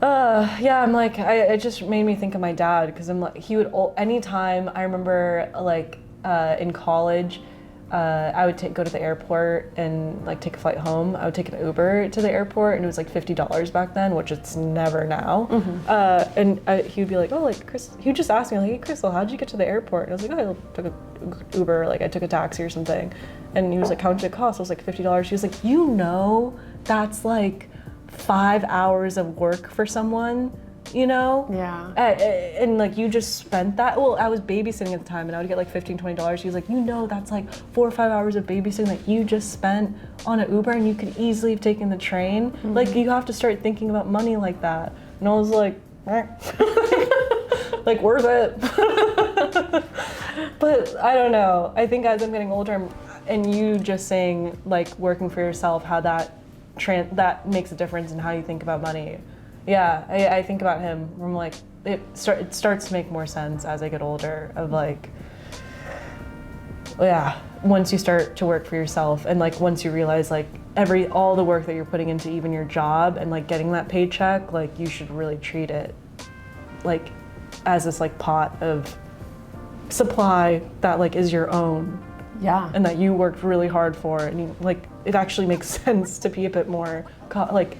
Yeah, I'm like, it just made me think of my dad because I'm like, he would, anytime I remember like in college, I would go to the airport and like take a flight home. I would take an Uber to the airport and it was like $50 back then, which it's never now. He would be like, oh, like Chris, he would just ask me like, hey, Crystal, how'd you get to the airport? And I was like, oh, I took a Uber, like I took a taxi or something. And he was like, how much did it cost? I was like, $50. He was like, you know, that's like 5 hours of work for someone, you know? Yeah. And like you just spent that. Well, I was babysitting at the time and I would get like $15, $20. He was like, you know, that's like 4 or 5 hours of babysitting that you just spent on an Uber and you could easily have taken the train. Like you have to start thinking about money like that. And I was like, like worth it. But I don't know. I think as I'm getting older and you just saying like working for yourself, how that makes a difference in how you think about money. Yeah, I think about him. I'm like, it starts to make more sense as I get older. Of like, yeah, once you start to work for yourself, and like once you realize like all the work that you're putting into even your job and like getting that paycheck, like you should really treat it like as this like pot of supply that like is your own. Yeah. And that you worked really hard for, and you, like it actually makes sense to be a bit more like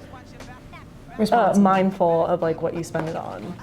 Responsible. mindful of like what you spend it on.